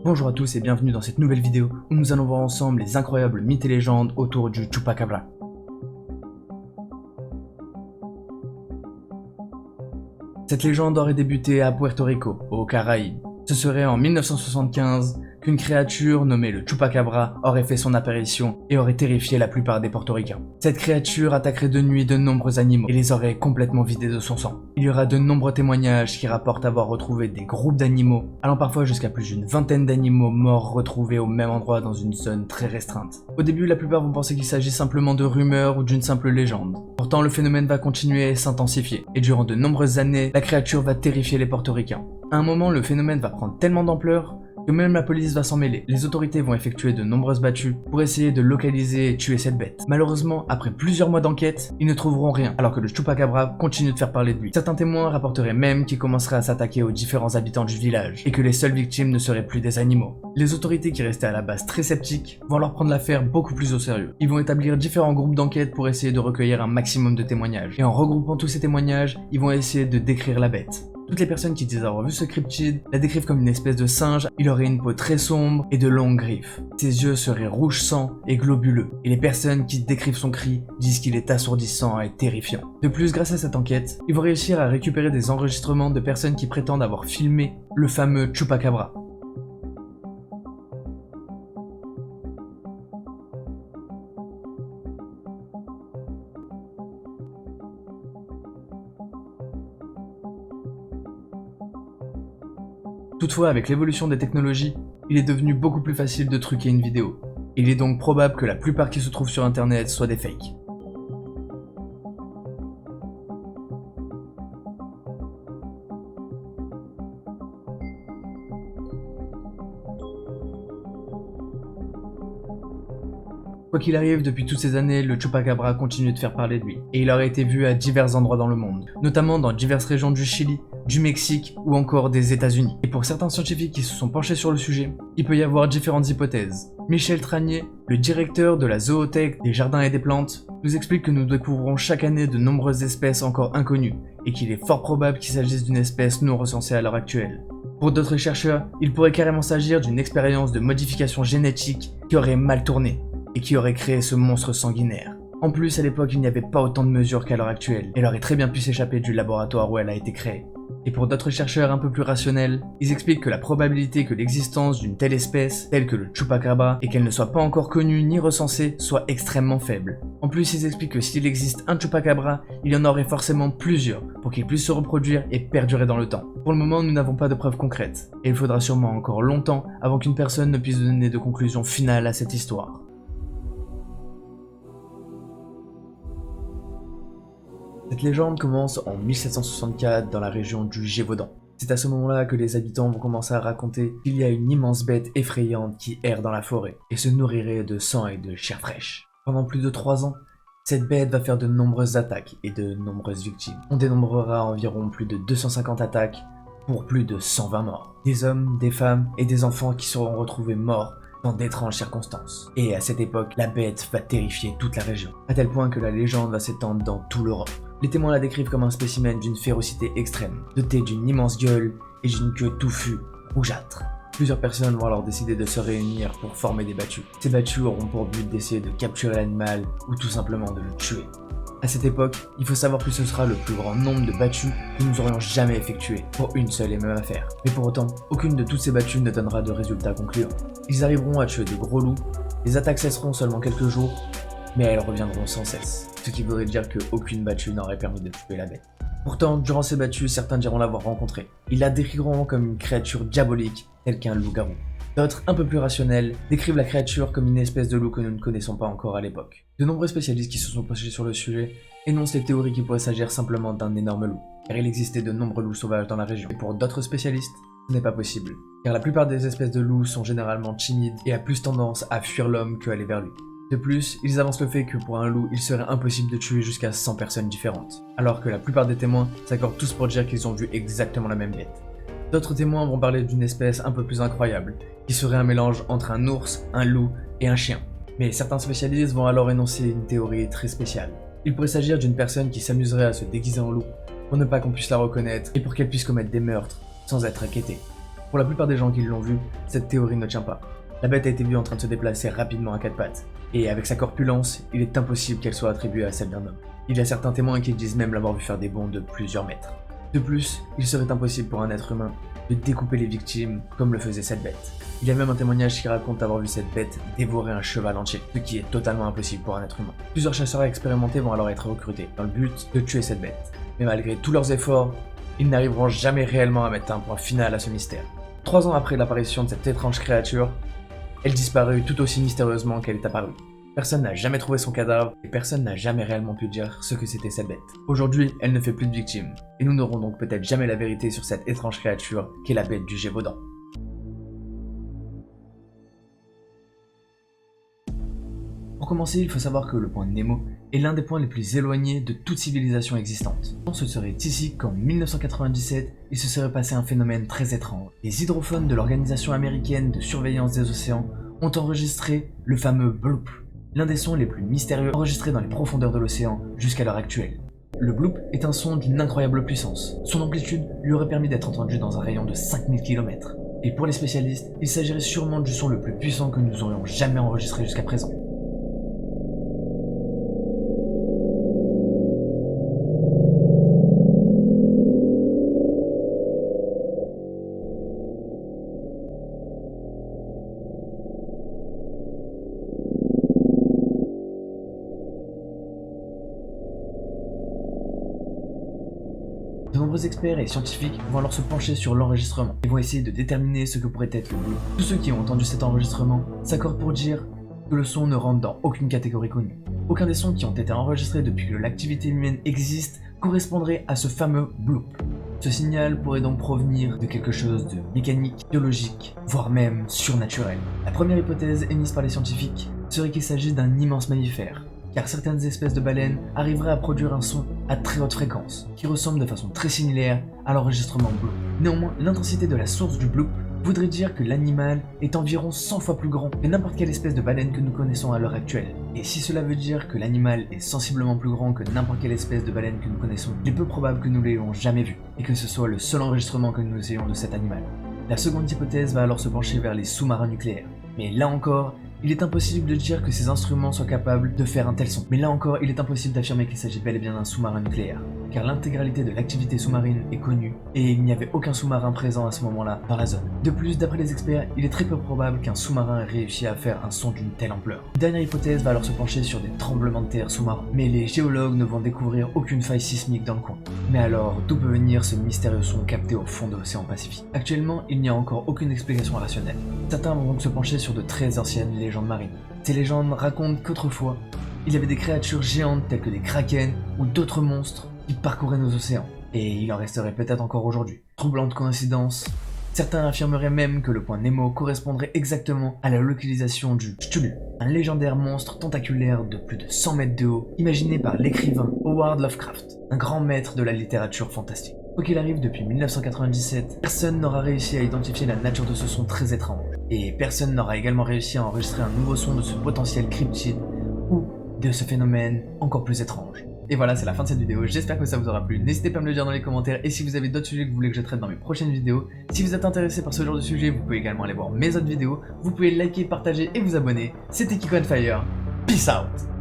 Bonjour à tous et bienvenue dans cette nouvelle vidéo où nous allons voir ensemble les incroyables mythes et légendes autour du Chupacabra. Cette légende aurait débuté à Puerto Rico, aux Caraïbes. Ce serait en 1975 qu'une créature nommée le Chupacabra aurait fait son apparition et aurait terrifié la plupart des portoricains. Cette créature attaquerait de nuit de nombreux animaux et les aurait complètement vidés de son sang. Il y aura de nombreux témoignages qui rapportent avoir retrouvé des groupes d'animaux, allant parfois jusqu'à plus d'une vingtaine d'animaux morts retrouvés au même endroit dans une zone très restreinte. Au début, la plupart vont penser qu'il s'agit simplement de rumeurs ou d'une simple légende. Pourtant, le phénomène va continuer et s'intensifier, et durant de nombreuses années, la créature va terrifier les portoricains. À un moment, le phénomène va prendre tellement d'ampleur que même la police va s'en mêler. Les autorités vont effectuer de nombreuses battues pour essayer de localiser et tuer cette bête. Malheureusement, après plusieurs mois d'enquête, ils ne trouveront rien, alors que le Chupacabra continue de faire parler de lui. Certains témoins rapporteraient même qu'il commencerait à s'attaquer aux différents habitants du village, et que les seules victimes ne seraient plus des animaux. Les autorités qui restaient à la base très sceptiques vont alors prendre l'affaire beaucoup plus au sérieux. Ils vont établir différents groupes d'enquête pour essayer de recueillir un maximum de témoignages. Et en regroupant tous ces témoignages, ils vont essayer de décrire la bête. Toutes les personnes qui disent avoir vu ce cryptide la décrivent comme une espèce de singe. Il aurait une peau très sombre et de longues griffes. Ses yeux seraient rouge sang et globuleux. Et les personnes qui décrivent son cri disent qu'il est assourdissant et terrifiant. De plus, grâce à cette enquête, ils vont réussir à récupérer des enregistrements de personnes qui prétendent avoir filmé le fameux Chupacabra. Toutefois, avec l'évolution des technologies, il est devenu beaucoup plus facile de truquer une vidéo. Il est donc probable que la plupart qui se trouvent sur internet soient des fakes. Quoi qu'il arrive, depuis toutes ces années, le Chupacabra continue de faire parler de lui, et il aurait été vu à divers endroits dans le monde, notamment dans diverses régions du Chili, du Mexique ou encore des États-Unis. Et pour certains scientifiques qui se sont penchés sur le sujet, il peut y avoir différentes hypothèses. Michel Tranier, le directeur de la zoothèque des jardins et des plantes, nous explique que nous découvrons chaque année de nombreuses espèces encore inconnues, et qu'il est fort probable qu'il s'agisse d'une espèce non recensée à l'heure actuelle. Pour d'autres chercheurs, il pourrait carrément s'agir d'une expérience de modification génétique qui aurait mal tourné, et qui aurait créé ce monstre sanguinaire. En plus, à l'époque, il n'y avait pas autant de mesures qu'à l'heure actuelle. Elle aurait très bien pu s'échapper du laboratoire où elle a été créée. Et pour d'autres chercheurs un peu plus rationnels, ils expliquent que la probabilité que l'existence d'une telle espèce, telle que le Chupacabra, et qu'elle ne soit pas encore connue ni recensée, soit extrêmement faible. En plus, ils expliquent que s'il existe un Chupacabra, il y en aurait forcément plusieurs, pour qu'il puisse se reproduire et perdurer dans le temps. Pour le moment, nous n'avons pas de preuves concrètes, et il faudra sûrement encore longtemps avant qu'une personne ne puisse donner de conclusion finale à cette histoire. Cette légende commence en 1764 dans la région du Gévaudan. C'est à ce moment-là que les habitants vont commencer à raconter qu'il y a une immense bête effrayante qui erre dans la forêt et se nourrirait de sang et de chair fraîche. Pendant plus de 3 ans, cette bête va faire de nombreuses attaques et de nombreuses victimes. On dénombrera environ plus de 250 attaques pour plus de 120 morts. Des hommes, des femmes et des enfants qui seront retrouvés morts dans d'étranges circonstances. Et à cette époque, la bête va terrifier toute la région, à tel point que la légende va s'étendre dans toute l'Europe. Les témoins la décrivent comme un spécimen d'une férocité extrême, doté d'une immense gueule et d'une queue touffue, rougeâtre. Plusieurs personnes vont alors décider de se réunir pour former des battues. Ces battues auront pour but d'essayer de capturer l'animal ou tout simplement de le tuer. À cette époque, il faut savoir que ce sera le plus grand nombre de battues que nous aurions jamais effectuées pour une seule et même affaire. Mais pour autant, aucune de toutes ces battues ne donnera de résultats concluants. Ils arriveront à tuer de gros loups, les attaques cesseront seulement quelques jours, mais elles reviendront sans cesse, ce qui voudrait dire qu'aucune battue n'aurait permis de tuer la bête. Pourtant, durant ces battues, certains diront l'avoir rencontrée. Ils la décriront comme une créature diabolique, telle qu'un loup-garou. D'autres, un peu plus rationnels, décrivent la créature comme une espèce de loup que nous ne connaissons pas encore à l'époque. De nombreux spécialistes qui se sont penchés sur le sujet énoncent les théories qu'il pourrait s'agir simplement d'un énorme loup, car il existait de nombreux loups sauvages dans la région. Et pour d'autres spécialistes, ce n'est pas possible, car la plupart des espèces de loups sont généralement timides et a plus tendance à fuir l'homme qu'à aller vers lui. De plus, ils avancent le fait que pour un loup, il serait impossible de tuer jusqu'à 100 personnes différentes, alors que la plupart des témoins s'accordent tous pour dire qu'ils ont vu exactement la même bête. D'autres témoins vont parler d'une espèce un peu plus incroyable, qui serait un mélange entre un ours, un loup et un chien. Mais certains spécialistes vont alors énoncer une théorie très spéciale. Il pourrait s'agir d'une personne qui s'amuserait à se déguiser en loup, pour ne pas qu'on puisse la reconnaître et pour qu'elle puisse commettre des meurtres sans être inquiétée. Pour la plupart des gens qui l'ont vu, cette théorie ne tient pas. La bête a été vue en train de se déplacer rapidement à quatre pattes, et avec sa corpulence, il est impossible qu'elle soit attribuée à celle d'un homme. Il y a certains témoins qui disent même l'avoir vu faire des bonds de plusieurs mètres. De plus, il serait impossible pour un être humain de découper les victimes comme le faisait cette bête. Il y a même un témoignage qui raconte avoir vu cette bête dévorer un cheval entier, ce qui est totalement impossible pour un être humain. Plusieurs chasseurs expérimentés vont alors être recrutés dans le but de tuer cette bête. Mais malgré tous leurs efforts, ils n'arriveront jamais réellement à mettre un point final à ce mystère. 3 ans après l'apparition de cette étrange créature, elle disparut tout aussi mystérieusement qu'elle est apparue. Personne n'a jamais trouvé son cadavre et personne n'a jamais réellement pu dire ce que c'était cette bête. Aujourd'hui, elle ne fait plus de victimes, et nous n'aurons donc peut-être jamais la vérité sur cette étrange créature qu'est la bête du Gévaudan. Pour commencer, il faut savoir que le point Nemo est l'un des points les plus éloignés de toute civilisation existante. Ce serait ici qu'en 1997, il se serait passé un phénomène très étrange. Les hydrophones de l'Organisation américaine de surveillance des océans ont enregistré le fameux bloop, l'un des sons les plus mystérieux enregistrés dans les profondeurs de l'océan jusqu'à l'heure actuelle. Le bloop est un son d'une incroyable puissance. Son amplitude lui aurait permis d'être entendu dans un rayon de 5000 km. Et pour les spécialistes, il s'agirait sûrement du son le plus puissant que nous aurions jamais enregistré jusqu'à présent. De nombreux experts et scientifiques vont alors se pencher sur l'enregistrement et vont essayer de déterminer ce que pourrait être le bloop. Tous ceux qui ont entendu cet enregistrement s'accordent pour dire que le son ne rentre dans aucune catégorie connue. Aucun des sons qui ont été enregistrés depuis que l'activité humaine existe correspondrait à ce fameux bloop. Ce signal pourrait donc provenir de quelque chose de mécanique, biologique, voire même surnaturel. La première hypothèse émise par les scientifiques serait qu'il s'agit d'un immense mammifère, car certaines espèces de baleines arriveraient à produire un son à très haute fréquence, qui ressemble de façon très similaire à l'enregistrement bloop. Néanmoins, l'intensité de la source du bloop voudrait dire que l'animal est environ 100 fois plus grand que n'importe quelle espèce de baleine que nous connaissons à l'heure actuelle. Et si cela veut dire que l'animal est sensiblement plus grand que n'importe quelle espèce de baleine que nous connaissons, il est peu probable que nous l'ayons jamais vu, et que ce soit le seul enregistrement que nous ayons de cet animal. La seconde hypothèse va alors se pencher vers les sous-marins nucléaires. Mais là encore, il est impossible de dire que ces instruments soient capables de faire un tel son. Mais là encore, il est impossible d'affirmer qu'il s'agit bel et bien d'un sous-marin nucléaire, car l'intégralité de l'activité sous-marine est connue, et il n'y avait aucun sous-marin présent à ce moment-là dans la zone. De plus, d'après les experts, il est très peu probable qu'un sous-marin ait réussi à faire un son d'une telle ampleur. Une dernière hypothèse va alors se pencher sur des tremblements de terre sous-marins, mais les géologues ne vont découvrir aucune faille sismique dans le coin. Mais alors, d'où peut venir ce mystérieux son capté au fond de l'océan Pacifique? Actuellement, il n'y a encore aucune explication rationnelle. Certains vont donc se pencher sur de très anciennes légendes marines. Ces légendes racontent qu'autrefois, il y avait des créatures géantes telles que des krakens ou d'autres monstres qui parcouraient nos océans. Et il en resterait peut-être encore aujourd'hui. Troublante coïncidence, certains affirmeraient même que le point Nemo correspondrait exactement à la localisation du Cthulhu, un légendaire monstre tentaculaire de plus de 100 mètres de haut, imaginé par l'écrivain Howard Lovecraft, un grand maître de la littérature fantastique. Quoi qu'il arrive, depuis 1997, personne n'aura réussi à identifier la nature de ce son très étrange. Et personne n'aura également réussi à enregistrer un nouveau son de ce potentiel cryptide ou de ce phénomène encore plus étrange. Et voilà, c'est la fin de cette vidéo, j'espère que ça vous aura plu, n'hésitez pas à me le dire dans les commentaires, et si vous avez d'autres sujets que vous voulez que je traite dans mes prochaines vidéos, si vous êtes intéressé par ce genre de sujet, vous pouvez également aller voir mes autres vidéos, vous pouvez liker, partager et vous abonner. C'était Kiko on Fire, peace out.